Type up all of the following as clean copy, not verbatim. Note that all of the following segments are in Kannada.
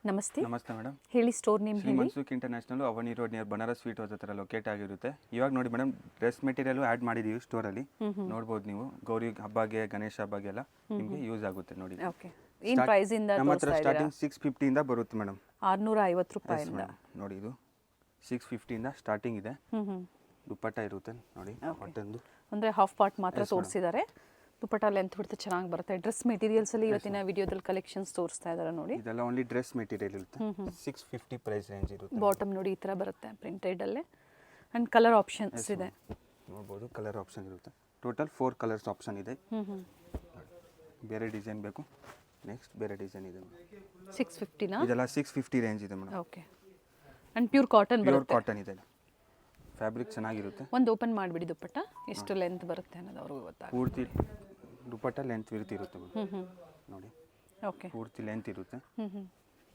ನಮಸ್ತೆ. ನಮಸ್ತೆ ಮೇಡಮ್. ಹೇಳಿ store name Shri Mansukh international Avani road near Banaras sweet house ಹತ್ರ ಲೊಕೇಟ್ ಆಗಿರುತ್ತೆ. ಇವಾಗ ನೋಡಿ ಮೇಡಮ್, ಡ್ರೆಸ್ ಮೆಟೀರಿಯಲ್ ಆ್ಯಡ್ ಮಾಡಿದ್ದೀವಿ ಸ್ಟೋರಲ್ಲಿ. ನೋಡ್ಬೋದು ನೀವು, ಗೌರಿ ಹಬ್ಬಗೆ ಗಣೇಶ ಹಬ್ಬಗೆಲ್ಲ ನಿಮಗೆ ಯೂಸ್ ಆಗುತ್ತೆ ನೋಡಿ. ಓಕೆ. ಏನು ಪ್ರೈಸ್ ಇಂದ ನಮ್ಮ ಹತ್ರ ಸ್ಟಾರ್ಟಿಂಗ್ 650 ಇಂದ ಬರುತ್ತೆ ಮೇಡಮ್. 650 ರೂಪಾಯಿಂದ ನೋಡಿ, ಇದು 650 ಇಂದ ಸ್ಟಾರ್ಟಿಂಗ್ ಇದೆ. ದುಪ್ಪಟ್ಟ ಇರುತ್ತೆ ನೋಡಿ, ಹೊಟ್ಟೆಂದು ಅಂದರೆ ಹಾಫ್ ಪಾರ್ಟ್ ಮಾತ್ರ ತೋರಿಸಿದ್ದಾರೆ. ದುಪ್ಪಟ್ಟ ಲೆಂತ್ ಬಿಡ್ತು ಚೆನ್ನಾಗಿ ಬರುತ್ತೆ. ಡ್ರೆಸ್ ಮೆಟೀರಿಯಲ್ಸ್ ಅಲ್ಲಿ ಇವತ್ತಿನ ವಿಡಿಯೋದಲ್ಲಿ ಕಲೆಕ್ಷನ್ಸ್ ತೋರಿಸ್ತಾ ಇದ್ದಾರೆ ನೋಡಿ. ಇದೆಲ್ಲ ಓನ್ಲಿ ಡ್ರೆಸ್ ಮೆಟೀರಿಯಲ್ ಇರುತ್ತೆ. 650 ಪ್ರೈಸ್ ರೇಂಜ್ ಇರುತ್ತೆ. ಬಾಟಮ್ ನೋಡಿ ಈ ಥರ ಬರುತ್ತೆ ಪ್ರಿಂಟೆಡ್ ಅಲ್ಲೇ. ಅಂಡ್ ಕಲರ್ ಆಪ್ಷನ್ಸ್ ಇದೆ, ನೋಡ್ಬೋದು. ಕಲರ್ ಆಪ್ಷನ್ ಇರುತ್ತೆ. ಟೋಟಲ್ 4 ಕಲರ್ಸ್ ಆಪ್ಷನ್ ಇದೆ. ಬೇರೆ ಡಿಸೈನ್ ಬೇಕು, ನೆಕ್ಸ್ಟ್ ಬೇರೆ ಡಿಸೈನ್ ಇದೆ. 650 ನಾ? ಇದೆಲ್ಲ 650 ರೇಂಜ್ ಇದೆ madam. Okay. And pure cotton ಬರುತ್ತೆ. ಪ್ಯೂರ್ ಕಾಟನ್ ಇದೆ. ಫ್ಯಾಬ್ರಿಕ್ ಚೆನ್ನಾಗಿರುತ್ತೆ. ಒಂದು ಓಪನ್ ಮಾಡಿಬಿಡಿ ದುಪ್ಪಟ್ಟ ಎಷ್ಟು ಲೆಂತ್ ಬರುತ್ತೆ ಅನ್ನೋದು ಅವ್ರಿಗೆ ಗೊತ್ತಾಗುತ್ತೆ. ಪೂರ್ತಿ ದುಪ್ಪಟ್ಟ ಲೆಂತ್ ಇರುತ್ತೆ ಮೇಡಮ್. ನೋಡಿ, ಓಕೆ. ಪೂರ್ತಿ ಲೆಂತ್ ಇರುತ್ತೆ.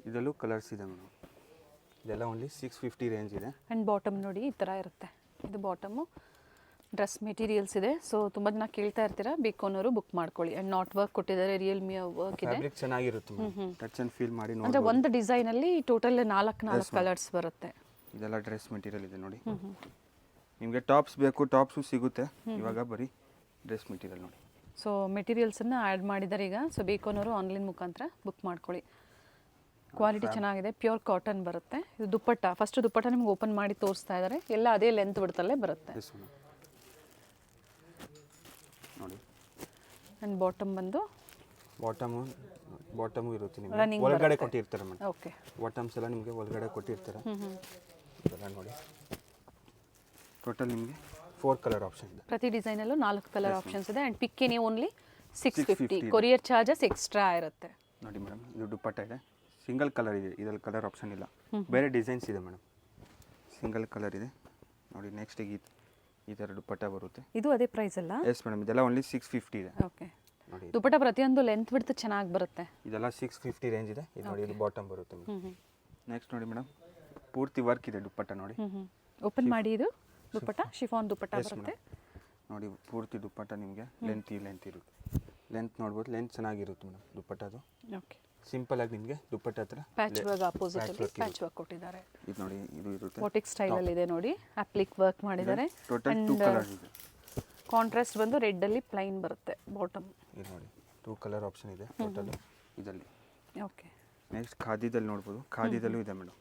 ಇದರಲ್ಲೂ ಕಲರ್ಸ್ ಇದೆ ಮೇಡಮ್. ಇದೆಲ್ಲ ಓನ್ಲಿ 650 ರೇಂಜ್ ಇದೆ. ಆ್ಯಂಡ್ ಬಾಟಮ್ ನೋಡಿ ಈ ಥರ ಇರುತ್ತೆ. ಇದು ಬಾಟಮು ಡ್ರೆಸ್ ಮೆಟೀರಿಯಲ್ಸ್ ಇದೆ. ಸೊ ತುಂಬ ಜನ ಕೇಳ್ತಾ ಇರ್ತೀರಾ, ಬೇಕು ಅನ್ನೋರು ಬುಕ್ ಮಾಡ್ಕೊಳ್ಳಿ. ಆ್ಯಂಡ್ ನಾಟ್ ವರ್ಕ್ ಕೊಟ್ಟಿದ್ದಾರೆ, ರಿಯಲ್ಮಿ ವರ್ಕ್ ಇದೆ. ಫ್ಯಾಬ್ರಿಕ್ ಚೆನ್ನಾಗಿರುತ್ತೆ ಮೇಡಮ್. ಟಚ್ ಆ್ಯಂಡ್ ಫೀಲ್ ಮಾಡಿ ನೋಡಿ. ಅಂದರೆ ಒಂದು ಡಿಸೈನಲ್ಲಿ ಟೋಟಲ್ 4 ಕಲರ್ಸ್ ಬರುತ್ತೆ. ಇದೆಲ್ಲ ಡ್ರೆಸ್ ಮೆಟೀರಿಯಲ್ ಇದೆ ನೋಡಿ. ನಿಮಗೆ ಟಾಪ್ಸ್ ಬೇಕು, ಟಾಪ್ಸು ಸಿಗುತ್ತೆ. ಇವಾಗ ಬರೀ ಡ್ರೆಸ್ ಮೆಟೀರಿಯಲ್ ನೋಡಿ. ಸೊ ಮೆಟೀರಿಯಲ್ಸನ್ನು ಆ್ಯಡ್ ಮಾಡಿದ್ದಾರೆ ಈಗ. ಸೊ ಬೇಕು ಅನ್ನೋರು ಆನ್ಲೈನ್ ಮುಖಾಂತರ ಬುಕ್ ಮಾಡ್ಕೊಳ್ಳಿ. ಕ್ವಾಲಿಟಿ ಚೆನ್ನಾಗಿದೆ, ಪ್ಯೂರ್ ಕಾಟನ್ ಬರುತ್ತೆ. ಇದು ದುಪ್ಪಟ್ಟ, ಫಸ್ಟ್ ದುಪ್ಪಟ್ಟ ನಿಮ್ಗೆ ಓಪನ್ ಮಾಡಿ ತೋರಿಸ್ತಾ ಇದ್ದಾರೆ. ಎಲ್ಲ ಅದೇ ಲೆಂತ್ ಬಿಡ್ತಲ್ಲೇ ಬರುತ್ತೆ. ನೋಡಿ. ಆ್ಯಂಡ್ ಬಾಟಮ್ ಬಂದು ಬಾಟಮು ಇರುತ್ತೆ ನಿಮಗೆ ಒಳಗಡೆ ಕೊಟ್ಟಿರ್ತಾರೆ ಮೇಡಮ್. ಓಕೆ. ಬಾಟಮ್ಸ್ ಎಲ್ಲ ನಿಮಗೆ ಒಳಗಡೆ ಕೊಟ್ಟಿರ್ತಾರೆ. ಇದೆಲ್ಲ ನೋಡಿ. ಟೋಟಲ್ ನಿಮಗೆ 4 ಕಲರ್ ಆಪ್ಷನ್ ಇದೆ. ಪ್ರತಿ ಡಿಸೈನಲ್ಲೂ 4 ಕಲರ್ ಆಪ್ಷನ್ಸ್ ಇದೆ. ಆ್ಯಂಡ್ ಪಿಕ್ಕಿನಿ ಓನ್ಲಿ 650. ಕೊರಿಯರ್ ಚಾರ್ಜಸ್ ಎಕ್ಸ್ಟ್ರಾ ಇರುತ್ತೆ. ನೋಡಿ ಮೇಡಮ್, ಇದು ದುಪ್ಪಟ್ಟ ಇದೆ. ಸಿಂಗಲ್ ಕಲರ್ ಇದೆ, ಇದರಲ್ಲಿ ಕಲರ್ ಆಪ್ಷನ್ ಇಲ್ಲ. ಬೇರೆ ಡಿಸೈನ್ಸ್ ಇದೆ ಮೇಡಮ್. ಸಿಂಗಲ್ ಕಲರ್ ಇದೆ ನೋಡಿ. ನೆಕ್ಸ್ಟ್ ಈ ಥರ ದುಪ್ಪಟ್ಟ ಬರುತ್ತೆ. ಇದು ಅದೇ ಪ್ರೈಸ್ ಅಲ್ಲ? ಎಸ್ ಮೇಡಮ್, ಇದೆಲ್ಲ ಓನ್ಲಿ 650 ಇದೆ. ಓಕೆ. ನೋಡಿ, ದುಪ್ಪಟ್ಟ ಪ್ರತಿಯೊಂದು ಲೆಂತ್ ಬಿಡ್ತು ಚೆನ್ನಾಗಿ ಬರುತ್ತೆ. ಇದೆಲ್ಲ 650 ರೇಂಜ್ ಇದೆ. ಇದು ನೋಡಿ, ಇದು ಬಾಟಮ್ ಬರುತ್ತೆ ಮೇಡಮ್. ನೆಕ್ಸ್ಟ್ ನೋಡಿ ಮೇಡಮ್, ಪೂರ್ತಿ ವರ್ಕ್ ಇದೆ ದುಪ್ಪಟ್ಟ ನೋಡಿ. ಓಪನ್ ಮಾಡಿ. ಇದು ದುಪ್ಪಟ್ಟ ಶಿಫಾನ್ ದುಪ್ಪಟ್ಟ ಬರುತ್ತೆ ನೋಡಿ. ಪೂರ್ತಿ ದುಪ್ಪಟ್ಟ ನಿಮಗೆ ಲೆಂತ್ ಇರುತ್ತೆ. ಲೆಂತ್ ನೋಡ್ಬೋದು, ಲೆಂತ್ ಚೆನ್ನಾಗಿರುತ್ತೆ ಮೇಡಮ್ ದುಪ್ಪಟ್ಟದು. ಓಕೆ. ಸಿಂಪಲ್ ಆಗಿ ನಿಮಗೆ ದುಪ್ಪಟ್ಟ ಹತ್ರ ಪ್ಯಾಚ್ ವರ್ಕ್ ಆಪೋಸಿಟ್ ಅಲ್ಲಿ ಪ್ಯಾಚ್ ವರ್ಕ್ ಕೊಟ್ಟಿದ್ದಾರೆ. ಇದು ನೋಡಿ, ಇದು ಇರುತ್ತೆ. ಬೋಟಿಕ್ ಸ್ಟೈಲ್ ಅಲ್ಲಿ ಇದೆ ನೋಡಿ. ಅಪ್ಲಿಕ್ ವರ್ಕ್ ಮಾಡಿದ್ದಾರೆ. ಟೋಟಲ್ 2 ಕಲರ್ ಇದೆ. ಕಾಂಟ್ರಾಸ್ಟ್ ಬಂದು ರೆಡ್ ಅಲ್ಲಿ ಪ್ಲೈನ್ ಬರುತ್ತೆ ಬಾಟಮ್. ಇದು ನೋಡಿ, 2 ಕಲರ್ ಆಪ್ಷನ್ ಇದೆ ಟೋಟಲ್ ಇದರಲ್ಲಿ. ಓಕೆ. ನೆಕ್ಸ್ಟ್ ಖಾದಿದಲ್ಲಿ ನೋಡ್ಬೋದು. ಖಾದಿದಲ್ಲೂ ಇದೆ ಮೇಡಮ್.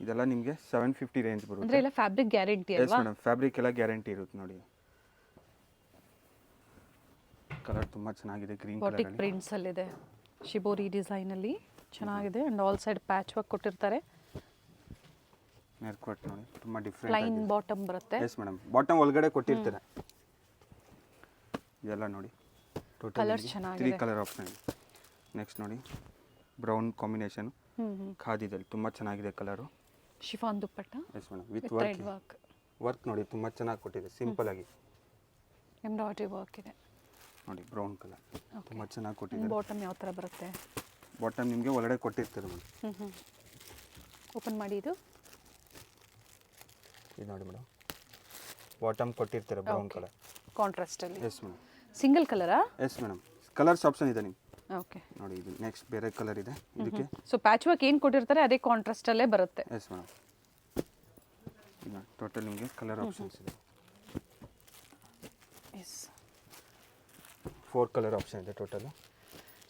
ಇದೆಲ್ಲ ನಿಮಗೆ 750 ರೇಂಜ್ ಬರುತ್ತೆ. ಅಂದ್ರೆ ಎಲ್ಲ ಫ್ಯಾಬ್ರಿಕ್ ಗ್ಯಾರಂಟಿ ಅಲ್ವಾ? ಎಸ್ ಮೇಡಮ್, ಫ್ಯಾಬ್ರಿಕ್ ಎಲ್ಲ ಗ್ಯಾರಂಟಿ ಇರುತ್ತೆ ನೋಡಿ. ಕಲರ್ ತುಂಬಾ ಚೆನ್ನಾಗಿದೆ, ಗ್ರೀನ್ ಕಲರ್ ಬಾಟಿಕ್ ಪ್ರಿಂಟ್ಸ್ ಅಲ್ಲಿ ಇದೆ. ಶಿಬೋರಿ ಡಿಸೈನ್ ಅಲ್ಲಿ ಚೆನ್ನಾಗಿದೆ. And all side patch work ಕೊಟ್ಟಿರ್ತಾರೆ. ಮೇರ್ಕೋಟ್ ನೋಡಿ, ತುಂಬಾ ಡಿಫರೆಂಟ್ ಪ್ಲೈನ್ ಬಾಟಮ್ ಬರುತ್ತೆ. ಎಸ್ ಮೇಡಮ್, ಬಾಟಮ್ ಒಳಗಡೆ ಕೊಟ್ಟಿರ್ತಾರೆ. ಇದೆಲ್ಲ ನೋಡಿ, ಟೋಟಲ್ ಕಲರ್ಸ್ ಚೆನ್ನಾಗಿದೆ. 3 ಕಲರ್ ಆಪ್ಷನ್ ಇದೆ. ನೆಕ್ಸ್ಟ್ ನೋಡಿ, ಬ್ರೌನ್ ಕಾಂಬಿನೇಷನ್ ಖಾದಿದಲ್ಲಿ ತುಂಬಾ ಚೆನ್ನಾಗಿದೆ colour. Chiffon dupatta. Yes madam, with work ನೋಡಿ, ತುಂಬಾ ಚೆನ್ನಾಗಿ ಕೊಟ್ಟಿದೆ. ಸಿಂಪಲ್ ಆಗಿ ಎಂಬ್ರಾಯ್ಡ್ರಿ ವರ್ಕ್ ಇದೆ ನೋಡಿ. ಬ್ರೌನ್ ಕಲರ್ ತುಂಬಾ ಚೆನ್ನಾಗಿ ಕೊಟ್ಟಿದ್ದಾರೆ. ಬಾಟಮ್ ಯಾವ ಥರ ಬರುತ್ತೆ? ಬಾಟಮ್ ನಿಮಗೆ ಒಳಗಡೆ ಕೊಟ್ಟಿರ್ತಾರೆ ಮೇಡಮ್. ಓಪನ್ ಮಾಡಿ. ಇದು ನೋಡಿ ಮೇಡಮ್, ಬಾಟಮ್ ಕೊಟ್ಟಿರ್ತಾರೆ ಬ್ರೌನ್ ಕಲರ್ ಕಾಂಟ್ರಾಸ್ಟ್ ಅಲ್ಲಿ. Yes madam. ಸಿಂಗಲ್ ಕಲರಾ? ಎಸ್ ಮೇಡಮ್, ಕಲರ್ಸ್ ಆಪ್ಷನ್ ಇದೆ ನಿಮ್ಗೆ. ಓಕೆ. ನೋಡಿ, ಇದು ನೆಕ್ಸ್ಟ್ ಬೇರೆ ಕಲರ್ ಇದೆ ಇದಕ್ಕೆ. ಸೊ ಪ್ಯಾಚ್ ವರ್ಕ್ ಏನು ಕೊಟ್ಟಿರ್ತಾರೆ ಅದೇ ಕಾಂಟ್ರಾಸ್ಟ್ ಅಲ್ಲೇ ಬರುತ್ತೆ. Yes madam. ಟೋಟಲ್ ನಿಮಗೆ ಕಲರ್ ಆಪ್ಷನ್ಸ್ ಇದೆ. ಎಸ್, 4 ಕಲರ್ ಆಪ್ಷನ್ ಇದೆ ಟೋಟಲ್.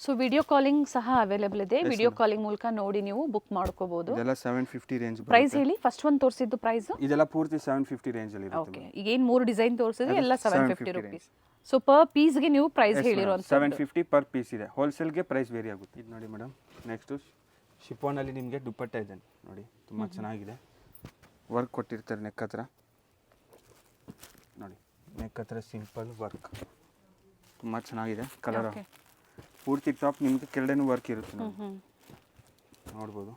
ಸೊ ವಿಡಿಯೋ ಕಾಲಿಂಗ್ ಸಹ ಅವೈಲೇಬಲ್ ಇದೆ. ವಿಡಿಯೋ ಕಾಲಿಂಗ್ ಮೂಲಕ ನೋಡಿ ನೀವು ಬುಕ್ ಮಾಡ್ಕೋಬಹುದು. ಇದೆಲ್ಲ 750 ರೇಂಜ್. ಪ್ರೈಸ್ ಹೇಳಿ, ಫಸ್ಟ್ ಒಂದು ತೋರಿಸಿದ್ದು ಪ್ರೈಸ್. ಇದೆಲ್ಲ ಪೂರ್ತಿ 750 ರೇಂಜ್ ಅಲ್ಲಿ ಇರುತ್ತೆ. ಓಕೆ. ಈಗ ಏನು 3 ಡಿಸೈನ್ ತೋರಿಸಿದ್ರೆ ಎಲ್ಲ 750 ರೂಪೀಸ್. ಸೊ ಪರ್ ಪೀಸ್ಗೆ ನೀವು ಪ್ರೈಸ್ ಹೇಳಿರುವಂತ 750 ಪರ್ ಪೀಸ್ ಇದೆ. ಹೋಲ್ಸೇಲ್ಗೆ ಪ್ರೈಸ್ ವೇರಿ ಆಗುತ್ತೆ. ಇದು ನೋಡಿ ಮೇಡಮ್, ನೆಕ್ಸ್ಟ್ ಶಿಫಾನಲ್ಲಿ ನಿಮಗೆ ದುಪ್ಪಟ್ಟ ಇದೆ ನೋಡಿ. ತುಂಬ ಚೆನ್ನಾಗಿದೆ. ವರ್ಕ್ ಕೊಟ್ಟಿರ್ತಾರೆ ನೆಕ್ ಹತ್ರ ನೋಡಿ. ನೆಕ್ ಹತ್ರ ಸಿಂಪಲ್ ವರ್ಕ್ ತುಂಬ ಚೆನ್ನಾಗಿದೆ. ಕಲರ್ ಪೂರ್ತಿ ಟಾಪ್ ನಿಮಗೆ ಕೆಳಗಡೆನೂ ವರ್ಕ್ ಇರುತ್ತೆ ನೋಡ್ಬೋದು.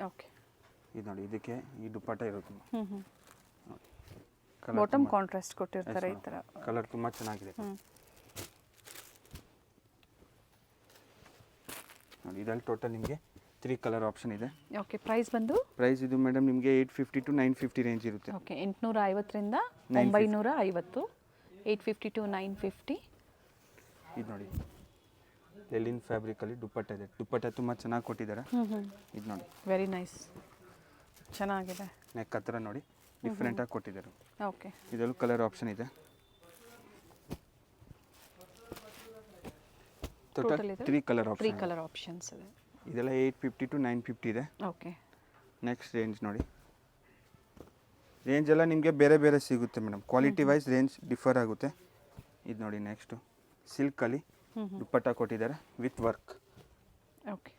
ಓಕೆ. ಇದು ನೋಡಿ, ಇದಕ್ಕೆ ಈ ದುಪ್ಪಟ್ಟ ಇರುತ್ತೆ. ಬಾಟಮ್ ಕಾಂಟ್ರಾಸ್ಟ್ ಕೊಟ್ಟಿರ್ತಾರೆ ಈ ತರ. ಕಲರ್ ತುಂಬಾ ಚೆನ್ನಾಗಿದೆ ನೋಡಿ. ಇದರಲ್ಲಿ ಟೋಟಲ್ ನಿಮಗೆ 3 ಕಲರ್ ಆಪ್ಷನ್ ಇದೆ. ಓಕೆ. ಪ್ರೈಸ್ ಬಂದು ಪ್ರೈಸ್ ಇದು ಮೇಡಮ್ ನಿಮಗೆ 850 to 950 ರೇಂಜ್ ಇರುತ್ತೆ. ಓಕೆ. 850 ರಿಂದ 950, 850 to 950. ಇದು ನೋಡಿ, ಲೆಲಿನ್ ಫ್ಯಾಬ್ರಿಕಲ್ಲಿ ದುಪ್ಪಟ್ಟ ಇದೆ. ದುಪ್ಪಟ್ಟ ತುಂಬ ಚೆನ್ನಾಗಿ ಕೊಟ್ಟಿದ್ದಾರೆ. ಇದು ನೋಡಿ ವೆರಿ ನೈಸ್, ಚೆನ್ನಾಗಿದೆ. ನೆಕ್ ಹತ್ರ ನೋಡಿ ಡಿಫ್ರೆಂಟಾಗಿ ಕೊಟ್ಟಿದ್ದಾರೆ. ಓಕೆ, ಇದರಲ್ಲೂ ಕಲರ್ ಆಪ್ಷನ್ ಇದೆ. Total 3 colour three option. Colour options ಇದೆ. ಇದೆಲ್ಲ 850 to 950 ಇದೆ. ಓಕೆ, ನೆಕ್ಸ್ಟ್ ರೇಂಜ್ ನೋಡಿ. ರೇಂಜ್ ಎಲ್ಲ ನಿಮಗೆ ಬೇರೆ ಬೇರೆ ಸಿಗುತ್ತೆ madam. Quality wise range differ ಆಗುತ್ತೆ. ಇದು ನೋಡಿ ನೆಕ್ಸ್ಟು ಸಿಲ್ಕಲ್ಲಿ ದುಪ್ಪಟ್ಟ ಕೊಟ್ಟಿದ್ದಾರೆ ವಿತ್ ವರ್ಕ್. ಓಕೆ,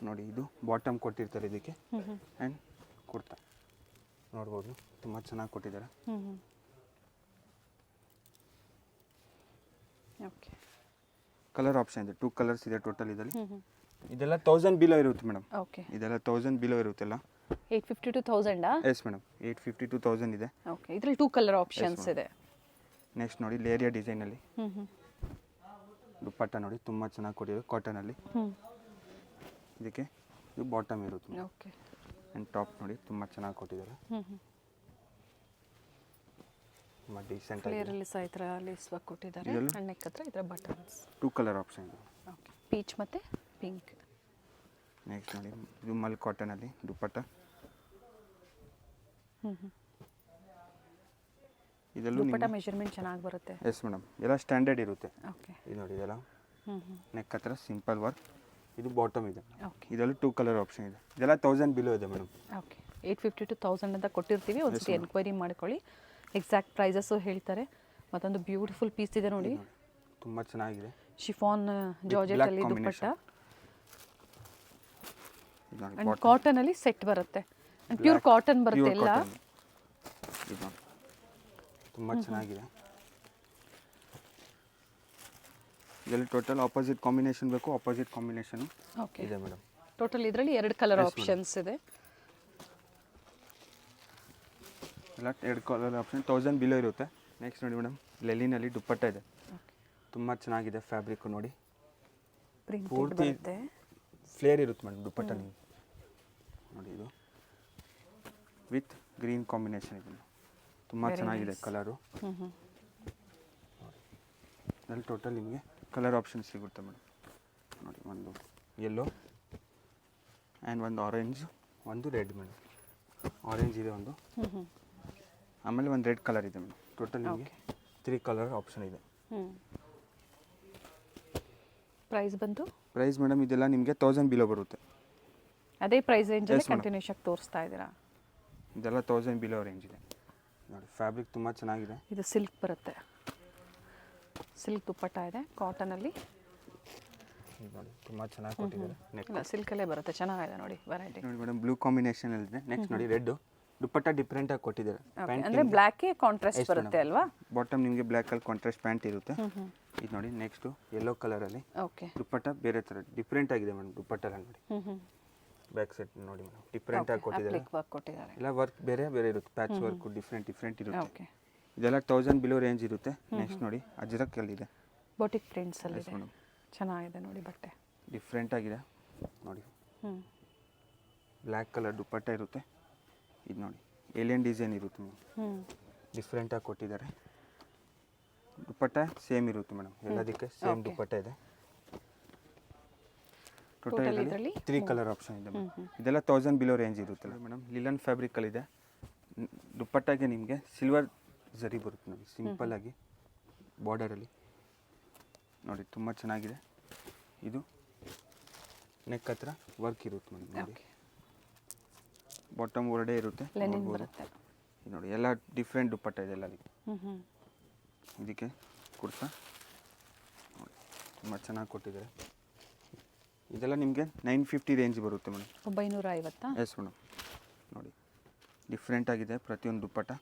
ನೋಡಿ ಇದು ಬಾಟಮ್ ಕೊಟ್ಟಿರ್ತಾರೆ ಇದಕ್ಕೆ ಆ್ಯಂಡ್ ಕುರ್ತಾ ನೋಡ್ಬೋದು ತುಂಬ ಚೆನ್ನಾಗಿ ಕೊಟ್ಟಿದ್ದಾರೆ. ಓಕೆ, ಕಲರ್ ಆಪ್ಷನ್ ಇದೆ. 2 ಕಲರ್ಸ್ ಇದೆ ಟೋಟಲ್ ಇದರಲ್ಲಿ. ಇದೆಲ್ಲ 1000 ಬಿಲೋ ಇರುತ್ತೆ ಮೇಡಮ್. ಓಕೆ, ಇದೆಲ್ಲ 1000 ಬಿಲೋ ಇರುತ್ತೆಲ್ಲ. 850 to 1000 ಎಸ್ ಮೇಡಮ್, 850 to 1000 ಇದೆ. ಓಕೆ, ಇದರಲ್ಲಿ 2 ಕಲರ್ ಆಪ್ಷನ್ಸ್ ಇದೆ. ನೆಕ್ಸ್ಟ್ ನೋಡಿ ಲೇರಿಯಾ ಡಿಸೈನಲ್ಲಿ ದುಪ್ಪಟ್ಟ ನೋಡಿ ತುಂಬ ಚೆನ್ನಾಗಿ ಕೊಟ್ಟಿದ್ದಾರೆ ಕಾಟನಲ್ಲಿ. ಇದಕ್ಕೆ ಇದು ಬಾಟಮ್ ಇರುತ್ತೆ ಓಕೆ, ಆ್ಯಂಡ್ ಟಾಪ್ ನೋಡಿ ತುಂಬ ಚೆನ್ನಾಗಿ ಕೊಟ್ಟಿದ್ದಾರೆ. ತುಂಬ ಡೀಸೆಂಟ್ ಆಗಿ ಕ್ಲಿಯರಲ್ಲಿ ಸಹ ಈ ಥರ ಲೇಸ್ ವರ್ಕ್ ಕೊಟ್ಟಿದ್ದಾರೆ. ನೆಕ್ ಹತ್ರ ಈ ಥರ ಬಟನ್ಸ್. 2 ಕಲರ್ ಆಪ್ಷನ್ ಇದೆ. ಓಕೆ, ಪೀಚ್ ಮತ್ತು ಪಿಂಕ್. ನೆಕ್ಸ್ಟ್ ನೋಡಿ ಇದು ಮಲ್ ಕಾಟನಲ್ಲಿ ದುಪ್ಪಟ್ಟ. ಇದೆಲ್ಲೂ ದುಪ್ಪಟ್ಟ ಮೆಜರ್ಮೆಂಟ್ ಚೆನ್ನಾಗಿ ಬರುತ್ತೆ. ಎಸ್ ಮೇಡಮ್, ಎಲ್ಲ ಸ್ಟ್ಯಾಂಡರ್ಡ್ ಇರುತ್ತೆ. ಓಕೆ, ಇದು ನೋಡಿ ಇದೆಲ್ಲ ನೆಕ್ ಹತ್ರ ಸಿಂಪಲ್ ವರ್ಕ್. ಇದು ಬಾಟಮ್ ಇದೆ. ಓಕೆ, ಇದೆಲ್ಲೂ 2 ಕಲರ್ ಆಪ್ಷನ್ ಇದೆ. ಇದೆಲ್ಲ 1000 ಬಿಲೋ ಇದೆ ಮೇಡಮ್. ಓಕೆ, 850 to 1000 ಅಂತ ಕೊಟ್ಟಿರ್ತೀವಿ. ಒಂದ್ಸತಿ ಎನ್ಕ್ವೈರಿ ಮಾಡ್ಕೊಳ್ಳಿ, ಎಕ್ಸಾಕ್ಟ್ ಪ್ರೈಸಸ್ಸು ಹೇಳ್ತಾರೆ. ಮತ್ತೊಂದು ಬ್ಯೂಟಿಫುಲ್ ಪೀಸ್ ಇದೆ ನೋಡಿ, ತುಂಬ ಚೆನ್ನಾಗಿದೆ. ಶಿಫಾನ್ ಜಾರ್ಜೆಟಲ್ಲಿ ದುಪ್ಪಟ್ಟ ಇದು ನೋಡಿ ಆ್ಯಂಡ್ ಕಾಟನಲ್ಲಿ ಸೆಟ್ ಬರುತ್ತೆ. ಆ್ಯಂಡ್ ಪ್ಯೂರ್ ಕಾಟನ್ ಬರುತ್ತೆ ಎಲ್ಲ. ಇದು ನೋಡಿ ತುಂಬ ಚೆನ್ನಾಗಿದೆ. ಇದರಲ್ಲಿ ಟೋಟಲ್ ಆಪೋಸಿಟ್ ಕಾಂಬಿನೇಷನ್ ಬೇಕು, ಆಪೋಸಿಟ್ ಕಾಂಬಿನೇಷನು ಓಕೆ ಇದೆ ಮೇಡಮ್. ಟೋಟಲ್ ಇದರಲ್ಲಿ 2 ಕಲರ್ ಆಪ್ಷನ್ಸ್ ಇದೆ. ಎಲ್ಲ 2 ಕಲರ್ ಆಪ್ಷನ್ 1000 ಬಿಲೋ ಇರುತ್ತೆ. ನೆಕ್ಸ್ಟ್ ನೋಡಿ ಮೇಡಮ್ ಲೆಲಿನಲ್ಲಿ ದುಪ್ಪಟ್ಟ ಇದೆ. ತುಂಬ ಚೆನ್ನಾಗಿದೆ ಫ್ಯಾಬ್ರಿಕ್ ನೋಡಿ. ಪ್ರಿಂಟೆಡ್ ಪೂರ್ತಿ ಬರುತ್ತೆ. ಫ್ಲೇರ್ ಇರುತ್ತೆ ಮೇಡಮ್ ದುಪ್ಪಟ್ಟ ನೀವು ನೋಡಿ. ಇದು ವಿತ್ ಗ್ರೀನ್ ಕಾಂಬಿನೇಷನ್ ಇದೆ. ತುಂಬ ಚೆನ್ನಾಗಿದೆ ಕಲರು. ಅಲ್ಲಿ ಟೋಟಲ್ ನಿಮಗೆ ಕಲರ್ ಆಪ್ಷನ್ ಸಿಗುತ್ತೆ ಮೇಡಮ್. ನೋಡಿ ಒಂದು ಯೆಲ್ಲೋ ಆ್ಯಂಡ್ ಒಂದು ಆರೆಂಜ್, ಒಂದು ರೆಡ್ ಮೇಡಮ್. ಆರೆಂಜ್ ಇದೆ ಒಂದು, ಆಮೇಲೆ ಒಂದು ರೆಡ್ ಕಲರ್ ಇದೆ ಮೇಡಮ್. ಟೋಟಲ್ ನಿಮಗೆ 3 ಕಲರ್ ಆಪ್ಷನ್ ಇದೆ. ಪ್ರೈಸ್ ಬಂತು? ಪ್ರೈಸ್ ಮೇಡಮ್ ಇದೆಲ್ಲ ನಿಮಗೆ 1000 ಬಿಲೋ ಬರುತ್ತೆ. ಅದೇ ಪ್ರೈಸ್ ರೇಂಜಲ್ಲಿ ಕಂಟಿನ್ಯೂಸ್ ಆಗಿ ತೋರಿಸ್ತಾ ಇದ್ದೀರಾ. ಇದೆಲ್ಲ 1000 ಬಿಲೋ ರೇಂಜ್ ಇದೆ ನೋಡಿ. ಫ್ಯಾಬ್ರಿಕ್ ತುಂಬ ಚೆನ್ನಾಗಿದೆ. ಇದು ಸಿಲ್ಕ್ ಬರುತ್ತೆ, ಸಿಲ್ಕ್ ದುಪ್ಪಟ್ಟ ಇದೆ ಕಾಟನಲ್ಲಿ. ನೋಡಿ ತುಂಬ ಚೆನ್ನಾಗಿ ಕೊಟ್ಟಿದ್ದಾರೆ. ನೆಕ್ ಇಲ್ಲ ಸಿಲ್ಕಲ್ಲೇ ಬರುತ್ತೆ, ಚೆನ್ನಾಗಿದೆ ನೋಡಿ ವೆರೈಟಿ. ನೋಡಿ ಮೇಡಮ್ ಬ್ಲೂ ಕಾಂಬಿನೇಷನ್ ಇದೆ. ನೆಕ್ಸ್ಟ್ ನೋಡಿ ರೆಡ್ ದುಪ್ಪಟ್ಟ ಡಿಫ್ರೆಂಟ್ ಆಗಿ ಕೊಟ್ಟಿದ್ದಾರೆ. ಅಂದರೆ ಬ್ಲ್ಯಾಕೇ ಕಾಂಟ್ರಾಸ್ಟ್ ಬರುತ್ತೆ ಅಲ್ವಾ? ಬಾಟಮ್ ನಿಮಗೆ ಬ್ಲ್ಯಾಕ್ ಅಲ್ಲಿ ಕಾಂಟ್ರಾಸ್ಟ್ ಪ್ಯಾಂಟ್ ಇರುತ್ತೆ. ಇದು ನೋಡಿ ನೆಕ್ಸ್ಟು ಯೆಲ್ಲೋ ಕಲರಲ್ಲಿ ಓಕೆ, ದುಪ್ಪಟ್ಟ ಬೇರೆ ಥರ ಡಿಫ್ರೆಂಟ್ ಆಗಿದೆ ಮೇಡಮ್. ದುಪ್ಪಟ್ಟಲ್ಲ ನೋಡಿ ಬ್ಯಾಕ್ ಸೈಡ್ ನೋಡಿ ಮೇಡಮ್ ಡಿಫ್ರೆಂಟ್ ಆಗಿ ಕೊಟ್ಟಿದ್ದಾರೆ. ವರ್ಕ್ ಕೊಟ್ಟಿದ್ದಾರೆ. ಎಲ್ಲ ವರ್ಕ್ ಬೇರೆ ಬೇರೆ ಇರುತ್ತೆ, ಪ್ಯಾಚ್ ವರ್ಕ್ ಡಿಫ್ರೆಂಟ್ ಇರುತ್ತೆ. ಓಕೆ, ಇದೆಲ್ಲ 1000 ಬಿಲೋ ರೇಂಜ್ ಇರುತ್ತೆ. ನೆಕ್ಸ್ಟ್ ನೋಡಿ ಅಜ್ರಕಲ್ಲಿದೆ, ಬೋಟಿಕ್ ಪ್ರಿಂಟ್ಸ್ ಅಲ್ಲಿ ಇದೆ. ಮೇಡಮ್ ಚೆನ್ನಾಗಿದೆ ನೋಡಿ ಬಟ್ಟೆ, ಡಿಫ್ರೆಂಟ್ ಆಗಿದೆ ನೋಡಿ. ಬ್ಲ್ಯಾಕ್ ಕಲರ್ ದುಪ್ಪಟ್ಟ ಇರುತ್ತೆ. ಇದು ನೋಡಿ ಏಲಿಯನ್ ಡಿಸೈನ್ ಇರುತ್ತೆ ಮೇಡಮ್, ಡಿಫ್ರೆಂಟಾಗಿ ಕೊಟ್ಟಿದ್ದಾರೆ. ದುಪ್ಪಟ್ಟ ಸೇಮ್ ಇರುತ್ತೆ ಮೇಡಮ್, ಎಲ್ಲದಕ್ಕೆ ಸೇಮ್ ದುಪ್ಪಟ್ಟ ಇದೆ. ಟೋಟಲ್ ಇದರಲ್ಲಿ 3 ಕಲರ್ ಆಪ್ಷನ್ ಇದೆ ಮೇಡಮ್. ಇದೆಲ್ಲ 1000 ಬಿಲೋ ರೇಂಜ್ ಇರುತ್ತಲ್ಲ ಮೇಡಮ್. ಲಿಲನ್ ಫ್ಯಾಬ್ರಿಕಲ್ಲಿದೆ. ದುಪ್ಪಟ್ಟಾಗೆ ನಿಮಗೆ ಸಿಲ್ವರ್ ಜರಿ ಬರುತ್ತೆ ನೋಡಿ, ಸಿಂಪಲ್ ಆಗಿ ಬಾರ್ಡರಲ್ಲಿ ನೋಡಿ ತುಂಬ ಚೆನ್ನಾಗಿದೆ. ಇದು ನೆಕ್ ಹತ್ರ ವರ್ಕ್ ಇರುತ್ತೆ ಮೇಡಮ್ ನೋಡಿ. ಬಾಟಮ್ ಹೊರಡೆ ಇರುತ್ತೆ, ಲೆನಿನ್ ಬರುತ್ತೆ ನೋಡಿ. ಎಲ್ಲ ಡಿಫ್ರೆಂಟ್ ದುಪ್ಪಟ್ಟ ಇದೆ ಎಲ್ಲದಕ್ಕೆ. ಇದಕ್ಕೆ ಕುರ್ತಾ ನೋಡಿ ತುಂಬ ಚೆನ್ನಾಗಿ ಕೊಟ್ಟಿದ್ದಾರೆ. ಇದೆಲ್ಲ ನಿಮಗೆ 950 ರೇಂಜ್ ಬರುತ್ತೆ ಮೇಡಮ್. 950? Yes madam. ನೋಡಿ ಡಿಫ್ರೆಂಟ್ ಆಗಿದೆ ಪ್ರತಿಯೊಂದು ದುಪ್ಪಟ್ಟ.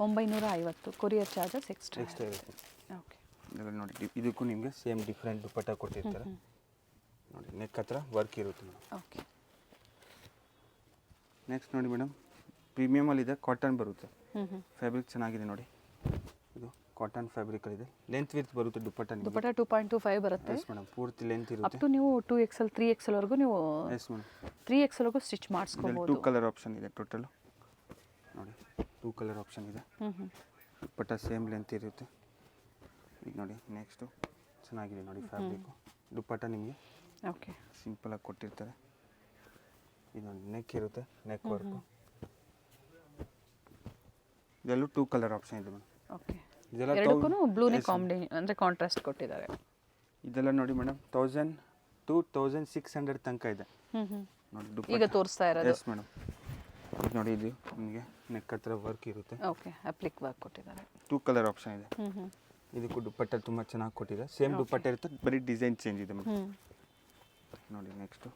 950 ಕೊರಿಯರ್ ಚಾರ್ಜಸ್ ಎಕ್ಸ್ಟ್ರಾ ಇರುತ್ತೆ. ಓಕೆ, ಇದರಲ್ಲಿ ನೋಡಿ ಇದಕ್ಕೂ ನಿಮಗೆ ಸೇಮ್ ಡಿಫ್ರೆಂಟ್ ದುಪ್ಪಟ್ಟ ಕೊಟ್ಟಿರ್ತಾರೆ ನೋಡಿ. ನೆಕ್ ಹತ್ರ ವರ್ಕ್ ಇರುತ್ತೆ ಮೇಡಮ್. ಓಕೆ, ನೆಕ್ಸ್ಟ್ ನೋಡಿ ಮೇಡಮ್ ಪ್ರೀಮಿಯಮಲ್ಲಿದೆ, ಕಾಟನ್ ಬರುತ್ತೆ. ಫ್ಯಾಬ್ರಿಕ್ ಚೆನ್ನಾಗಿದೆ ನೋಡಿ. ಇದು ಕಾಟನ್ ಫ್ಯಾಬ್ರಿಕಲ್ಲಿದೆ. ಲೆಂತ್ ವಿಡ್ತ್ ಬರುತ್ತೆ ದುಪ್ಪಟ್ಟ. ದುಪ್ಪಟ್ಟ 2.25 ಬರುತ್ತೆ. ಎಸ್ ಮೇಡಮ್, ಪೂರ್ತಿ ಲೆಂತ್ ಅಪ್ ಇರುತ್ತೆ. ಟು ನೀವು 2XL 3XL ವರೆಗೂ ನೀವು ಎಸ್ ಮೇಡಮ್ 3XL ವರೆಗೂ ಸ್ಟಿಚ್ ಮಾಡಿಸ್ಕೋಬಹುದು. 2 ಕಲರ್ ಆಪ್ಷನ್ ಇದೆ ಟೋಟಲ್ ನೋಡಿ. 2 ಕಲರ್ ಆಪ್ಷನ್ ಇದೆ. ದುಪ್ಪಟ್ಟ ಸೇಮ್ ಲೆಂತ್ ಇರುತ್ತೆ. ಈಗ ನೋಡಿ ನೆಕ್ಸ್ಟು ಚೆನ್ನಾಗಿದೆ ನೋಡಿ ಫ್ಯಾಬ್ರಿಕ್ಕು. ದುಪ್ಪಟ್ಟ ನಿಮಗೆ ಓಕೆ ಸಿಂಪಲಾಗಿ ಕೊಟ್ಟಿರ್ತಾರೆ. ಇದೊಂದು ನೆಕ್ ಇರುತ್ತೆ, ನೆಕ್ ವರ್ಕು. ಇದೆಲ್ಲೂ 2 ಕಲರ್ ಆಪ್ಷನ್ ಇದೆ ಮೇಡಮ್. ಓಕೆ ಇದೆಲ್ಲ ಎರಡಕ್ಕೂ ಬ್ಲೂನೇ ಕಾಂಬಿನೇಷನ್ ಅಂದರೆ ಕಾಂಟ್ರಾಸ್ಟ್ ಕೊಟ್ಟಿದ್ದಾರೆ. ಇದೆಲ್ಲ ನೋಡಿ ಮೇಡಮ್ 1000 to 1600 ತನಕ ಇದೆ ನೋಡಿ ಈಗ ತೋರಿಸ್ತಾ ಇರೋದು. Yes madam. ಇದು ನೋಡಿ ಇದು ನಿಮಗೆ ನೆಕ್ ಹತ್ರ ವರ್ಕ್ ಇರುತ್ತೆ. ಓಕೆ ಅಪ್ಲಿಕ್ ವರ್ಕ್ ಕೊಟ್ಟಿದ್ದಾರೆ. 2 ಕಲರ್ ಆಪ್ಷನ್ ಇದೆ. ಇದಕ್ಕೂ ದುಪ್ಪಟ್ಟ ತುಂಬ ಚೆನ್ನಾಗಿ ಕೊಟ್ಟಿದೆ. ಸೇಮ್ ದುಪ್ಪಟ್ಟ ಇರುತ್ತೆ, ಬರೀ ಡಿಸೈನ್ ಚೇಂಜ್ ಇದೆ ಮೇಡಮ್. ನೋಡಿ ನೆಕ್ಸ್ಟು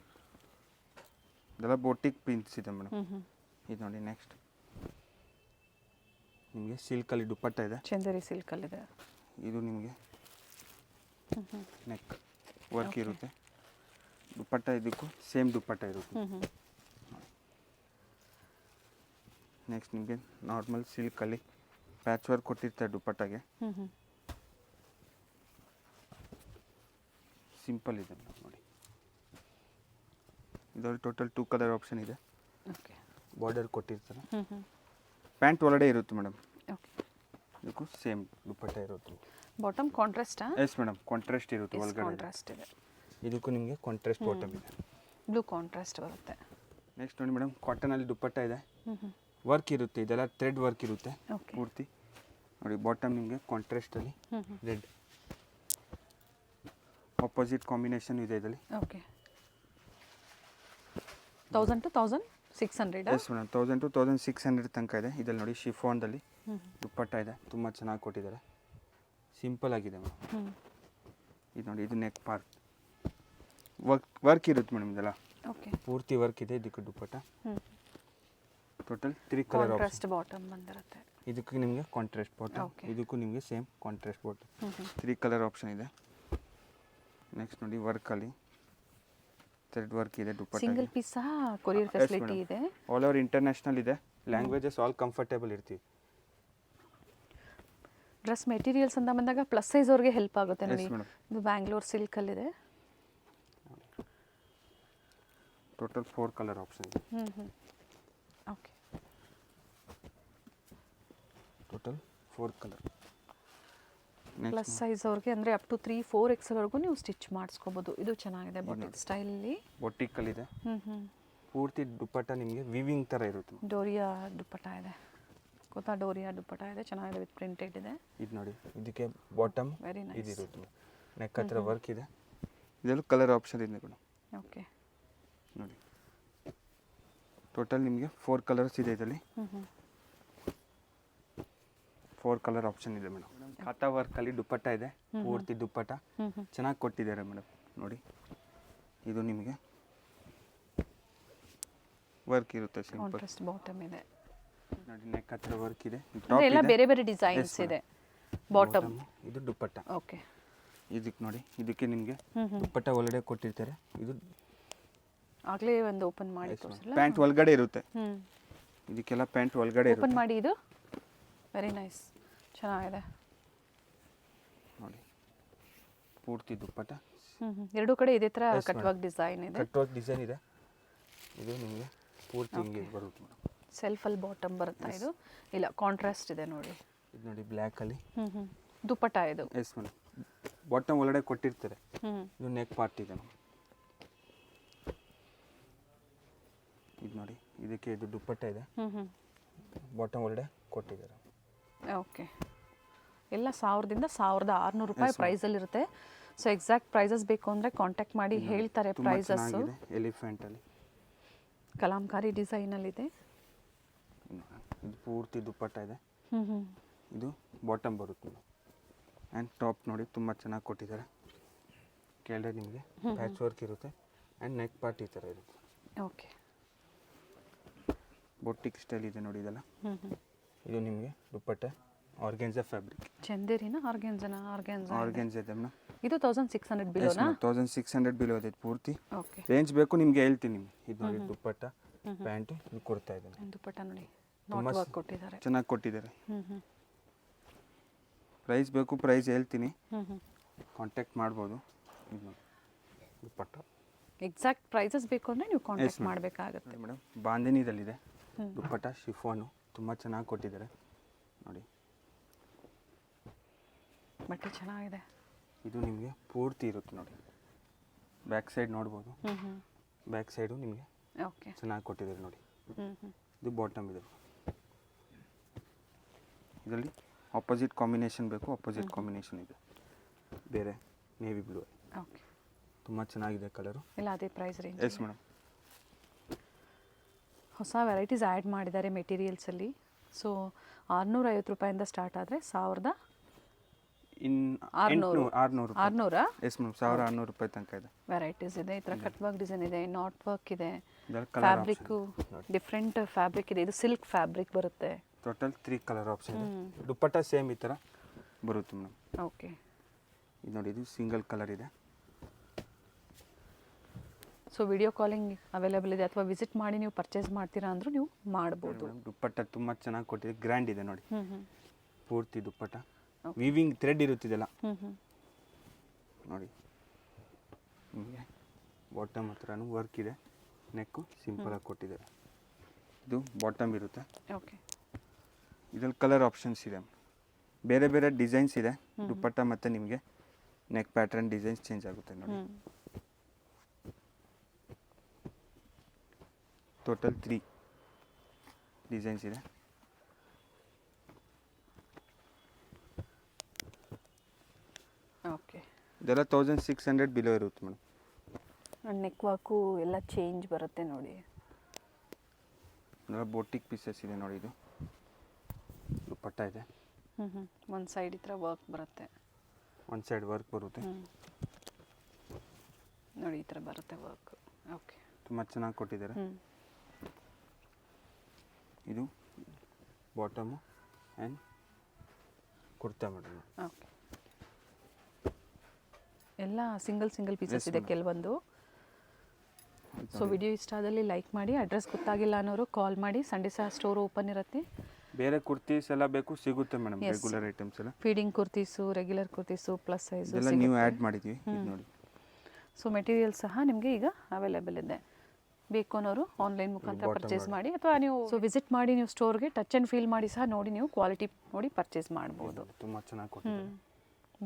ಇದೆಲ್ಲ ಬೋಟಿಕ್ ಪ್ರಿಂಟ್ಸ್ ಇದೆ ಮೇಡಮ್. ಇದು ನೋಡಿ ನೆಕ್ಸ್ಟ್ ನಿಮಗೆ ಸಿಲ್ಕಲ್ಲಿ ದುಪ್ಪಟ್ಟ ಇದೆ, ಚಂದೇರಿ ಸಿಲ್ಕಲ್ಲಿದೆ. ಇದು ನಿಮಗೆ ನೆಕ್ ವರ್ಕ್ ಇರುತ್ತೆ. ದುಪ್ಪಟ್ಟ ಇದಕ್ಕೂ ಸೇಮ್ ದುಪ್ಪಟ್ಟ ಇರುತ್ತೆ. ನೆಕ್ಸ್ಟ್ ನಿಮಗೆ ನಾರ್ಮಲ್ ಸಿಲ್ಕಲ್ಲಿ ಪ್ಯಾಚ್ ವರ್ಕ್ ಕೊಟ್ಟಿರ್ತಾರೆ ದುಪ್ಪಟ್ಟಾಗೆ. ಸಿಂಪಲ್ ಇದೆ ನೋಡಿ. ಇದರಲ್ಲಿ ಟೋಟಲ್ 2 ಕಲರ್ ಆಪ್ಷನ್ ಇದೆ. ಓಕೆ ಬಾರ್ಡರ್ ಕೊಟ್ಟಿರ್ತಾರೆ. ಪ್ಯಾಂಟ್ ಒಳಗಡೆ ಇರುತ್ತೆ ಮೇಡಮ್. ಓಕೆ ಇದಕ್ಕೂ ಸೇಮ್ ದುಪ್ಪಟ್ಟ ಇರುತ್ತೆ. ಬಾಟಮ್ ಕಾಂಟ್ರಾಸ್ಟಾ? ಎಸ್ ಮೇಡಮ್, ಕಾಂಟ್ರಾಸ್ಟ್ ಇರುತ್ತೆ ಒಳಗಡೆ. ಕಾಂಟ್ರಾಸ್ಟ್ ಇದೆ. ಇದಕ್ಕೂ ನಿಮಗೆ ಕಾಂಟ್ರಾಸ್ಟ್ ಬಾಟಮ್ ಇದೆ. ಬ್ಲೂ ಕಾಂಟ್ರಾಸ್ಟ್ ಬರುತ್ತೆ. ನೆಕ್ಸ್ಟ್ ನೋಡಿ ಮೇಡಮ್, ಕಾಟನಲ್ಲಿ ದುಪ್ಪಟ್ಟ ಇದೆ, ವರ್ಕ್ ಇರುತ್ತೆ. ಇದೆಲ್ಲ ಥ್ರೆಡ್ ವರ್ಕ್ ಇರುತ್ತೆ ಪೂರ್ತಿ. ನೋಡಿ ಬಾಟಮ್ ನಿಮಗೆ ಕಾಂಟ್ರಾಸ್ಟಲ್ಲಿ ರೆಡ್ ಆಪೋಸಿಟ್ ಕಾಂಬಿನೇಷನ್ ಇದೆ ಇದರಲ್ಲಿ. Okay 1000 to 1600. Yes madam, 1000 to 1600 ತನಕ ಇದೆ. ಇದರಲ್ಲಿ ನೋಡಿ ಶಿಫಾನ್ದಲ್ಲಿ ದುಪ್ಪಟ್ಟ ಇದೆ, ತುಂಬ ಚೆನ್ನಾಗಿ ಕೊಟ್ಟಿದ್ದಾರೆ. ಸಿಂಪಲ್ ಆಗಿದೆ ಮೇಡಮ್. ಇದು ನೋಡಿ, ಇದು ನೆಕ್ ಪಾರ್ಟ್ ವರ್ಕ್ ಇರುತ್ತೆ ಮೇಡಮ್. ಇದೆಲ್ಲ ಓಕೆ ಪೂರ್ತಿ ವರ್ಕ್ ಇದೆ. ಇದಕ್ಕೆ ದುಪ್ಪಟ್ಟ ಟೋಟಲ್ 3 ಕಲರ್ ಕಾಂಟ್ರಾಸ್ಟ್ ಬಾಟಮ್ ಬಂದಿರುತ್ತೆ. ಇದಕ್ಕೆ ನಿಮಗೆ ಕಾಂಟ್ರಾಸ್ಟ್ ಬಾಟಮ್, ಇದಕ್ಕೂ ನಿಮಗೆ same contrast bottom. 3 colour option ಇದೆ. ನೆಕ್ಸ್ಟ್ ನೋಡಿ ವರ್ಕಲ್ಲಿ ಥ್ರೆಡ್ ವರ್ಕ್ ಇದೆ. ದುಪ್ಪಟ್ಟ ಸಿಂಗಲ್ ಪೀಸ್ ಸಹ ಕೊರಿಯರ್ ಫೆಸಿಲಿಟಿ ಇದೆ. ಆಲ್ ಓವರ್ ಇಂಟರ್ನ್ಯಾಷನಲ್ ಇದೆ. ಲ್ಯಾಂಗ್ವೇಜಸ್ ಆಲ್ ಕಂಫರ್ಟೇಬಲ್ ಇರ್ತೀವಿ. ಡ್ರೆಸ್ ಮೆಟೀರಿಯಲ್ಸ್ ಅಂತ ಬಂದಾಗ ಪ್ಲಸ್ ಸೈಜ್ ಅವ್ರಿಗೆ ಹೆಲ್ಪ್ ಆಗುತ್ತೆ ನೋಡಿ. ಇದು ಬ್ಯಾಂಗ್ಳೂರ್ ಸಿಲ್ಕಲ್ಲಿದೆ. ಟೋಟಲ್ 4 ಕಲರ್ ಆಪ್ಷನ್ ಇದೆ. Okay total 4 colour. Plus size ಅವ್ರಿಗೆ ಅಂದರೆ ಅಪ್ ಟು 3-4 XL ನೀವು ಸ್ಟಿಚ್ ಮಾಡಿಸ್ಕೋಬೋದು. ಇದು ಚೆನ್ನಾಗಿದೆ ಬೊಟಿಕ್ ಸ್ಟೈಲಲ್ಲಿ. ಬೊಟಿಕಲ್ಲಿದೆ. ಪೂರ್ತಿ ದುಪ್ಪಟ್ಟ ನಿಮಗೆ ವಿವಿಂಗ್ ಥರ ಇರುತ್ತೆ. ಡೋರಿಯಾ ದುಪ್ಪಟ್ಟ ಇದೆ, ಗೊತ್ತಾ? ಡೋರಿಯಾ ದುಪ್ಪಟ್ಟ ಇದೆ, ಚೆನ್ನಾಗಿದೆ, ವಿತ್ ಪ್ರಿಂಟೆಡ್ ಇದೆ. ಇದು ನೋಡಿ, ಇದಕ್ಕೆ ಬಾಟಮ್ ವೆರಿ ನೈಸ್ ಇದಿರುತ್ತೆ. ನೆಕ್ ಹತ್ರ ವರ್ಕ್ ಇದೆ. ಇದೆಲ್ಲ ಕಲರ್ ಆಪ್ಷನ್ ಇದೆ ಮೇಡಮ್. ಓಕೆ ನೋಡಿ ಟೋಟಲ್ ನಿಮಗೆ 4 ಕಲರ್ಸ್ ಇದೆ ಇದರಲ್ಲಿ. 4 ಕಲರ್ ಆಪ್ಷನ್ ಇದೆ ಮೇಡಮ್. ಖಾತಾ ವರ್ಕಲ್ಲಿ ದುಪ್ಪಟ್ಟ ಇದೆ, ಪೂರ್ತಿ ದುಪ್ಪಟ್ಟ ಚೆನ್ನಾಗಿ ಕೊಟ್ಟಿದ್ದಾರೆ ಮೇಡಮ್. ನೋಡಿ ಇದು ನಿಮಗೆ ವರ್ಕ್ ಇರುತ್ತೆ, ಸಿಂಪಲ್. ಕಾಂಟ್ರಾಸ್ಟ್ ಬಾಟಮ್ ಇದೆ. ನೋಡಿ ನೆಕ್ ಹತ್ರ ವರ್ಕ್ ಇದೆ. ಅಂದ್ರೆ ಎಲ್ಲ ಬೇರೆ ಬೇರೆ ಡಿಸೈನ್ಸ್ ಇದೆ. ಬಾಟಮ್ ಇದು ದುಪ್ಪಟ್ಟ. ಓಕೆ ಇದಕ್ಕೆ ನೋಡಿ, ಇದಕ್ಕೆ ನಿಮಗೆ ದುಪ್ಪಟ್ಟ ಒಳಗಡೆ ಕೊಟ್ಟಿರ್ತಾರೆ. ಇದು ಆಗಲೇ ಒಂದು ಓಪನ್ ಮಾಡಿ ತೋರಿಸಲ್ಲ, ಪ್ಯಾಂಟ್ ಒಳಗಡೆ ಇರುತ್ತೆ. ಇದಕ್ಕೆಲ್ಲ ಪ್ಯಾಂಟ್ ಒಳಗಡೆ ಇರುತ್ತೆ. ಓಪನ್ ಮಾಡಿ. ಇದು ವೆರಿ ನೈಸ್, ಚೆನ್ನಾಗಿದೆ ನೋಡಿ. ಪೂರ್ತಿ ದುಪ್ಪಟ್ಟ ಎರಡೂ ಕಡೆ ಇದೇ ಥರ ಕಟ್ವರ್ಕ್ ಡಿಸೈನ್ ಇದೆ. ಕಟ್ವರ್ಕ್ ಡಿಸೈನ್ ಇದೆ. ಇದು ನಿಮಗೆ ಪೂರ್ತಿ ಹಿಂಗೆ ಬರುತ್ತೆ ಮೇಡಮ್. ಸೆಲ್ಫಲ್ಲಿ ಬಾಟಮ್ ಬರುತ್ತಾ? ಇದು ಇಲ್ಲ, ಕಾಂಟ್ರಾಸ್ಟ್ ಇದೆ ನೋಡಿ. ಇದು ನೋಡಿ ಬ್ಲ್ಯಾಕಲ್ಲಿ ದುಪ್ಪಟ್ಟ ಇದು. ಎಸ್ ಮೇಡಮ್, ಬಾಟಮ್ ಒಳಗಡೆ ಕೊಟ್ಟಿರ್ತಾರೆ. ಇದು ನೆಕ್ ಪಾರ್ಟ್ ಇದೆ ಮೇಡಮ್. ಇದು ನೋಡಿ, ಇದಕ್ಕೆ ಇದು ದುಪ್ಪಟ್ಟ ಇದೆ, ಬಾಟಮ್ ಒಳಗಡೆ ಕೊಟ್ಟಿದ್ದಾರೆ. ಓಕೆ, ಎಲ್ಲ 1000ದಿಂದ 1600 ರೂಪಾಯಿ ಪ್ರೈಸಲ್ಲಿ ಇರುತ್ತೆ. ಸೊ ಎಕ್ಸಾಕ್ಟ್ ಪ್ರೈಸಸ್ ಬೇಕು ಅಂದರೆ ಕಾಂಟ್ಯಾಕ್ಟ್ ಮಾಡಿ ಹೇಳ್ತಾರೆ ಪ್ರೈಸಸ್ಸು. ಎಲಿಫೆಂಟಲ್ಲಿ ಕಲಾಂಕಾರಿ ಡಿಸೈನಲ್ಲಿದೆ. ಇದು ಪೂರ್ತಿ ದುಪ್ಪಟ್ಟ ಇದೆ. ಇದು ಬಾಟಮ್ ಬರುತ್ತೆ ಆ್ಯಂಡ್ ಟಾಪ್ ನೋಡಿ ತುಂಬ ಚೆನ್ನಾಗಿ ಕೊಟ್ಟಿದ್ದಾರೆ. ಕೆಳಗಡೆ ನಿಮಗೆ ಪ್ಯಾಚ್ ವರ್ಕ್ ಇರುತ್ತೆ ಆ್ಯಂಡ್ ನೆಕ್ ಪಾರ್ಟ್ ಈ ಥರ ಇರುತ್ತೆ. ಓಕೆ, ಬೊಟ್ಟಿಕ್ ಸ್ಟೈಲ್ ಇದೆ ನೋಡಿ. ಇದೆಲ್ಲ ಇದು ನಿಮಗೆ ದುಪ್ಪಟ್ಟ ಆರ್ಗೆನ್ಜಾ ಫ್ಯಾಬ್ರಿಕ್. ಚಂದೇರಿನ ಆರ್ಗೆನ್ಜಾನ? ಆರ್ಗೆನ್ಜಾ ಇದೆ ಮೇಡಮ್. ಇದು 1600 ಬಿಲೋನಾ? 1600 ಬಿಲೋ ಇದೆ ಪೂರ್ತಿ. ಓಕೆ, ರೇಂಜ್ ಬೇಕು ನಿಮಗೆ ಹೇಳ್ತೀನಿ ನಿಮಗೆ. ಇದು ನೋಡಿ ದುಪ್ಪಟ್ಟ, ಪ್ಯಾಂಟು ಇದು ಕೊಡ್ತಾ ಇದ್ದೀನಿ. ದುಪ್ಪಟ್ಟ ನೋಡಿ ನಾಟ್ ವರ್ಕ್ ಕೊಟ್ಟಿದ್ದಾರೆ, ಚೆನ್ನಾಗಿ ಕೊಟ್ಟಿದ್ದಾರೆ. ಪ್ರೈಸ್ ಬೇಕು, ಪ್ರೈಸ್ ಹೇಳ್ತೀನಿ, ಕಾಂಟ್ಯಾಕ್ಟ್ ಮಾಡ್ಬೋದು. ಇದು ನೋಡಿ ದುಪ್ಪಟ್ಟ. ಎಕ್ಸಾಕ್ಟ್ ಪ್ರೈಸಸ್ ಬೇಕು ಅಂದರೆ ನೀವು ಕಾಂಟ್ಯಾಕ್ಟ್ ಮಾಡಬೇಕಾಗುತ್ತೆ ಮೇಡಮ್. ಬಾಂದಿನಿದಲ್ಲಿದೆ ದುಪ್ಪಟ್ಟ, ಶಿಫಾನು ತುಂಬ ಚೆನ್ನಾಗಿ ಕೊಟ್ಟಿದ್ದಾರೆ ನೋಡಿ. ಬಟ್ಟೆ ಚೆನ್ನಾಗಿದೆ. ಇದು ನಿಮಗೆ ಪೂರ್ತಿ ಇರುತ್ತೆ ನೋಡಿ, ಬ್ಯಾಕ್ ಸೈಡ್ ನೋಡ್ಬೋದು. ಬ್ಯಾಕ್ ಸೈಡು ನಿಮಗೆ ಓಕೆ ಚೆನ್ನಾಗಿ ಕೊಟ್ಟಿದ್ದಾರೆ ನೋಡಿ. ಇದು ಬಾಟಮ್ ಇದೆ. ಇದರಲ್ಲಿ ಆಪೋಸಿಟ್ ಕಾಂಬಿನೇಷನ್ ಬೇಕು, ಆಪೋಸಿಟ್ ಕಾಂಬಿನೇಷನ್ ಇದೆ, ಬೇರೆ ನೇವಿ ಬ್ಲೂ. ಓಕೆ ತುಂಬ ಚೆನ್ನಾಗಿದೆ ಕಲರು. ಇಲ್ಲ ಅದೇ ಪ್ರೈಸ್ ರೇಂಜ್. Yes madam. ಹೊಸ ವೆರೈಟೀಸ್ ಆ್ಯಡ್ ಮಾಡಿದ್ದಾರೆ ಮೆಟೀರಿಯಲ್ಸಲ್ಲಿ. ಸೊ 650 ರೂಪಾಯಿಂದ ಸ್ಟಾರ್ಟ್ ಆದರೆ 1600. ಎಸ್ ಮೇಡಮ್, 1600 ರೂಪಾಯಿ ತನಕ ಇದೆ. ವೆರೈಟೀಸ್ ಇದೆ. ಈ ಥರ ಕಟ್ ವರ್ಕ್ ಡಿಸೈನ್ ಇದೆ, ನಾಟ್ ವರ್ಕ್ ಇದೆ, ಇದರಲ್ಲಿ ಕಲರ್ ಫ್ಯಾಬ್ರಿಕ್ಕು ಡಿಫ್ರೆಂಟ್ ಫ್ಯಾಬ್ರಿಕ್ ಇದೆ. ಇದು ಸಿಲ್ಕ್ ಫ್ಯಾಬ್ರಿಕ್ ಬರುತ್ತೆ. ಟೋಟಲ್ 3 ಕಲರ್ ಆಪ್ಷನ್ ಇದೆ. ದುಪ್ಪಟ್ಟ ಸೇಮ್ ಈ ಥರ ಬರುತ್ತೆ ಮೇಡಮ್. ಓಕೆ ಇದು ನೋಡಿ, ಇದು ಸಿಂಗಲ್ ಕಲರ್ ಇದೆ. ಸೊ ವಿಡಿಯೋ ಕಾಲಿಂಗ್ ಅವೈಲೇಬಲ್ ಇದೆ, ಅಥವಾ ವಿಸಿಟ್ ಮಾಡಿ ನೀವು ಪರ್ಚೇಸ್ ಮಾಡ್ತೀರಾ ಅಂದರೂ ನೀವು ಮಾಡ್ಬೋದು. ದುಪ್ಪಟ್ಟ ತುಂಬ ಚೆನ್ನಾಗಿ ಕೊಟ್ಟಿದೆ, ಗ್ರ್ಯಾಂಡ್ ಇದೆ ನೋಡಿ. ಪೂರ್ತಿ ದುಪ್ಪಟ್ಟ ವೀವಿಂಗ್ ಥ್ರೆಡ್ ಇರುತ್ತಿದೆಲ್ಲ ನೋಡಿ. ನಿಮಗೆ ಬಾಟಮ್ ಹತ್ರನೂ ವರ್ಕ್ ಇದೆ, ನೆಕ್ಕು ಸಿಂಪಲಾಗಿ ಕೊಟ್ಟಿದ್ದಾರೆ. ಇದು ಬಾಟಮ್ ಇರುತ್ತೆ. ಓಕೆ ಇದರಲ್ಲಿ ಕಲರ್ ಆಪ್ಷನ್ಸ್ ಇದೆ, ಬೇರೆ ಬೇರೆ ಡಿಸೈನ್ಸ್ ಇದೆ. ದುಪ್ಪಟ್ಟ ಮತ್ತು ನಿಮಗೆ ನೆಕ್ ಪ್ಯಾಟರ್ನ್ ಡಿಸೈನ್ಸ್ ಚೇಂಜ್ ಆಗುತ್ತೆ ನೋಡಿ. ಟೋಟಲ್ 3 ಡಿಸೈನ್ಸ್ ಇದೆ. ಓಕೆ ಇದೆಲ್ಲ 1600 ಬಿಲೋ ಇರುತ್ತೆ ಮೇಡಮ್. ನೆಕ್ ವರ್ಕು ಎಲ್ಲ ಚೇಂಜ್ ಬರುತ್ತೆ ನೋಡಿ. ಇದೆಲ್ಲ ಬೋಟಿಕ್ ಪೀಸಸ್ ಇದೆ ನೋಡಿ. ಇದು ದುಪ್ಪಟ್ಟ ಇದೆ. ಒಂದು ಸೈಡ್ ಈ ಥರ ವರ್ಕ್ ಬರುತ್ತೆ, ಒಂದು ಸೈಡ್ ವರ್ಕ್ ಬರುತ್ತೆ ನೋಡಿ. ಈ ಥರ ಬರುತ್ತೆ ವರ್ಕ್. ಓಕೆ ತುಂಬ ಚೆನ್ನಾಗಿ ಕೊಟ್ಟಿದ್ದಾರೆ. ಇದು bottom and kurta madam. Okay ಎಲ್ಲ ಸಿಂಗಲ್ ಪೀಸಸ್ ಇದೆ ಕೆಲವೊಂದು. ಸೊ ವಿಡಿಯೋ ಇಷ್ಟ ಆದಲ್ಲಿ ಲೈಕ್ ಮಾಡಿ. ಅಡ್ರೆಸ್ ಗೊತ್ತಾಗಿಲ್ಲ ಅನ್ನೋರು ಕಾಲ್ ಮಾಡಿ. ಸಂಡೇ ಸಹ ಸ್ಟೋರ್ ಓಪನ್ ಇರುತ್ತೆ. ಬೇರೆ ಕುರ್ತೀಸ್ ಎಲ್ಲ ಬೇಕು ಸಿಗುತ್ತೆ ಮೇಡಮ್, ರೆಗ್ಯುಲರ್ ಐಟಮ್ಸ್ ಎಲ್ಲ. Feeding kurtis, regular kurtis, plus size ಎಲ್ಲ ನೀವು ಆ್ಯಡ್ ಮಾಡಿದ್ವಿ ನೋಡಿ. ಸೊ ಮೆಟೀರಿಯಲ್ ಸಹ ನಿಮಗೆ ಈಗ ಅವೈಲೇಬಲ್ ಇದೆ. ಬೇಕು ಅನ್ನೋರು ಆನ್ಲೈನ್ ಮುಖಾಂತರ ಪರ್ಚೇಸ್ ಮಾಡಿ, ಅಥವಾ ನೀವು ವಿಸಿಟ್ ಮಾಡಿ ನೀವು ಸ್ಟೋರ್ಗೆ ಟಚ್ ಆ್ಯಂಡ್ ಫೀಲ್ ಮಾಡಿ ಸಹ ನೋಡಿ, ನೀವು ಕ್ವಾಲಿಟಿ ನೋಡಿ ಪರ್ಚೇಸ್ ಮಾಡ್ಬೋದು. ತುಂಬ ಚೆನ್ನಾಗಿ ಕೊಟ್ಟಿದ್ದಾರೆ.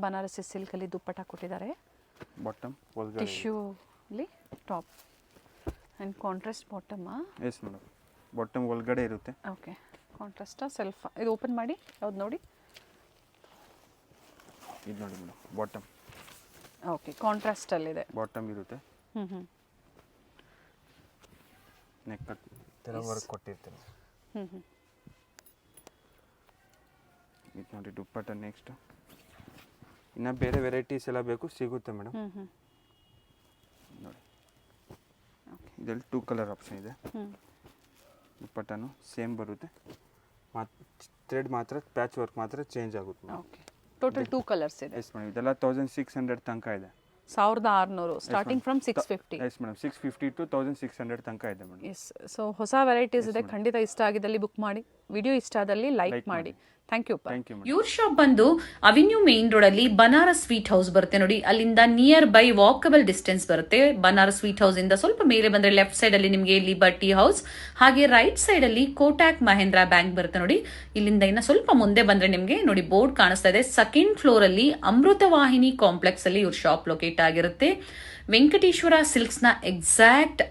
ಬನಾರಸಿ ಸಿಲ್ಕಲ್ಲಿ ದುಪ್ಪಟ್ಟ ಕೊಟ್ಟಿದ್ದಾರೆ. ಬಾಟಮ್ ಟಿಶ್ಯೂಲಿ top and contrast bottom. Yes madam, bottom ಒಳಗಡೆ ಇರುತ್ತೆ. ಓಕೆ ಕಾಂಟ್ರಾಸ್ಟಾ ಸೆಲ್ಫ್? ಇದು ಓಪನ್ ಮಾಡಿ ಯಾವ್ದು ನೋಡಿ. ಇದು ನೋಡಿ ಮೇಡಮ್, ಬಾಟಮ್. ಓಕೆ ಕಾಂಟ್ರಾಸ್ಟಲ್ಲಿದೆ. ಬಾಟಮ್ ಇರುತ್ತೆ. ನೆಕ್ ಕಟ್ ಥರ ವರ್ಕ್ ಕೊಟ್ಟಿರ್ತಾರೆ. ಇದು ನೋಡಿ ದುಪ್ಪಟ್ಟ. ನೆಕ್ಸ್ಟ್ ಇನ್ನು ಬೇರೆ ವೆರೈಟೀಸ್ ಎಲ್ಲ ಬೇಕು ಸಿಗುತ್ತೆ ಮೇಡಮ್ ನೋಡಿ. ಇದರಲ್ಲಿ 2 ಕಲರ್ ಆಪ್ಷನ್ ಇದೆ. ದುಪ್ಪಟ್ಟನು ಸೇಮ್ ಬರುತ್ತೆ, ಥ್ರೆಡ್ ಮಾತ್ರ ಪ್ಯಾಚ್ ವರ್ಕ್ ಮಾತ್ರ ಚೇಂಜ್ ಆಗುತ್ತೆ. ಓಕೆ ಟೋಟಲ್ 2 ಕಲರ್ಸ್ ಇದೆ. ಎಸ್ ಮೇಡಮ್, ಇದೆಲ್ಲ 1600 ತನಕ ಇದೆ. 1600 starting from 650. Yes madam, 650 to 1600 ತನಕ ಇದೆ ಮೇಡಮ್. ಎಸ್. ಸೊ ಹೊಸ ವೆರೈಟೀಸ್ ಇದೆ, ಖಂಡಿತ ಇಷ್ಟ ಆಗಿದ್ದಲ್ಲಿ ಬುಕ್ ಮಾಡಿ. ವಿಡಿಯೋ ಇಷ್ಟ ಆದಲ್ಲಿ ಲೈಕ್ ಮಾಡಿ. Thank you. ಇವ್ರ ಶಾಪ್ ಬಂದು ಅವೆನ್ಯೂ ಮೇನ್ ರೋಡ್ ಅಲ್ಲಿ ಬನಾರಸ್ ಸ್ವೀಟ್ ಹೌಸ್ ಬರುತ್ತೆ ನೋಡಿ. ಅಲ್ಲಿಂದ ನಿಯರ್ ಬೈ ವಾಕಬಲ್ ಡಿಸ್ಟೆನ್ಸ್ ಬರುತ್ತೆ. ಬನಾರಸ್ ಸ್ವೀಟ್ ಹೌಸ್ ಇಂದ ಸ್ವಲ್ಪ ಮೇಲೆ ಬಂದ್ರೆ ಲೆಫ್ಟ್ ಸೈಡ್ ಅಲ್ಲಿ ನಿಮಗೆ ಲಿಬರ್ಟಿ ಹೌಸ್, ಹಾಗೆ ರೈಟ್ ಸೈಡ್ ಅಲ್ಲಿ ಕೋಟಾಕ್ ಮಹೇಂದ್ರ ಬ್ಯಾಂಕ್ ಬರುತ್ತೆ ನೋಡಿ. ಇಲ್ಲಿಂದ ಇನ್ನ ಸ್ವಲ್ಪ ಮುಂದೆ ಬಂದ್ರೆ ನಿಮಗೆ ನೋಡಿ ಬೋರ್ಡ್ ಕಾಣಿಸ್ತಾ ಇದೆ. ಸೆಕೆಂಡ್ ಫ್ಲೋರ್ ಅಲ್ಲಿ ಅಮೃತವಾಹಿನಿ ಕಾಂಪ್ಲೆಕ್ಸ್ ಅಲ್ಲಿ ಇವ್ರ ಶಾಪ್ ಲೊಕೇಟ್ ಆಗಿರುತ್ತೆ. ವೆಂಕಟೇಶ್ವರ ಸಿಲ್ಕ್ಸ್ ನ ಎಕ್ಸಾಕ್ಟ್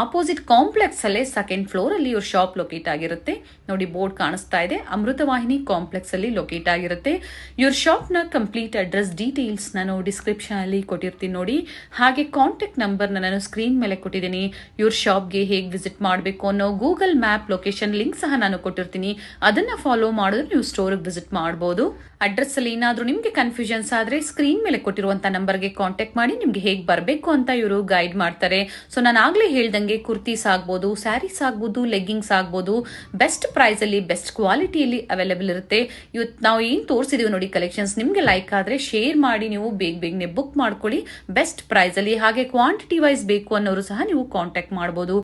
ಆಪೋಸಿಟ್ ಕಾಂಪ್ಲೆಕ್ಸ್ ಅಲ್ಲೇ ಸೆಕೆಂಡ್ ಫ್ಲೋರ್ ಅಲ್ಲಿ ಇವ್ರ ಶಾಪ್ ಲೊಕೇಟ್ ಆಗಿರುತ್ತೆ ನೋಡಿ. ಬೋರ್ಡ್ ಕಾಣಿಸ್ತಾ ಇದೆ, ಅಮೃತವಾಹಿನಿ ಕಾಂಪ್ಲೆಕ್ಸ್ ಅಲ್ಲಿ ಲೊಕೇಟ್ ಆಗಿರುತ್ತೆ. ಇವ್ರ ಶಾಪ್ ನ ಕಂಪ್ಲೀಟ್ ಅಡ್ರೆಸ್ ಡೀಟೇಲ್ಸ್ ನಾನು ಡಿಸ್ಕ್ರಿಪ್ಷನ್ ಅಲ್ಲಿ ಕೊಟ್ಟಿರ್ತೀನಿ ನೋಡಿ. ಹಾಗೆ ಕಾಂಟ್ಯಾಕ್ಟ್ ನಂಬರ್ ನಾನು ಸ್ಕ್ರೀನ್ ಮೇಲೆ ಕೊಟ್ಟಿದ್ದೀನಿ. ಇವ್ರ ಶಾಪ್ಗೆ ಹೇಗೆ ವಿಸಿಟ್ ಮಾಡಬೇಕು ಅನ್ನೋ ಗೂಗಲ್ ಮ್ಯಾಪ್ ಲೊಕೇಶನ್ ಲಿಂಕ್ ಸಹ ನಾನು ಕೊಟ್ಟಿರ್ತೀನಿ. ಅದನ್ನ ಫಾಲೋ ಮಾಡಿದ್ರೆ ನೀವು ಸ್ಟೋರ್ಗೆ ವಿಸಿಟ್ ಮಾಡಬಹುದು. ಅಡ್ರೆಸ್ ಅಲ್ಲಿ ಏನಾದ್ರೂ ನಿಮ್ಗೆ ಕನ್ಫ್ಯೂಷನ್ಸ್ ಆದ್ರೆ ಸ್ಕ್ರೀನ್ ಮೇಲೆ ಕೊಟ್ಟಿರುವಂತ ನಂಬರ್ಗೆ ಕಾಂಟ್ಯಾಕ್ಟ್ ಮಾಡಿ ನಿಮ್ಗೆ ಹೇಗೆ ಬರಬೇಕು ಅಂತ ಇವರು ಗೈಡ್ ಮಾಡ್ತಾರೆ. ಸೊ ನಾನು ಆಗ್ಲೇ ಹೇಳ್ದಂಗೆ ಕುರ್ತೀಸ್ ಆಗ್ಬೋದು, ಸ್ಯಾರೀಸ್ ಆಗ್ಬೋದು, ಲೆಗ್ಗಿಂಗ್ಸ್ ಆಗ್ಬೋದು, ಬೆಸ್ಟ್ ಪ್ರೈಸ್ ಅಲ್ಲಿ ಬೆಸ್ಟ್ ಕ್ವಾಲಿಟಿಯಲ್ಲಿ ಅವೈಲೇಬಲ್ ಇರುತ್ತೆ. ಇವತ್ತು ನಾವು ಏನ್ ತೋರಿಸಿದೀವಿ ನೋಡಿ ಕಲೆಕ್ಷನ್ಸ್, ನಿಮ್ಗೆ ಲೈಕ್ ಆದ್ರೆ ಶೇರ್ ಮಾಡಿ ನೀವು ಬೇಗನೆ ಬುಕ್ ಮಾಡ್ಕೊಳ್ಳಿ ಬೆಸ್ಟ್ ಪ್ರೈಸ್ ಅಲ್ಲಿ. ಹಾಗೆ ಕ್ವಾಂಟಿಟಿ ವೈಸ್ ಬೇಕು ಅನ್ನೋರು ಸಹ ನೀವು ಕಾಂಟ್ಯಾಕ್ಟ್ ಮಾಡಬಹುದು.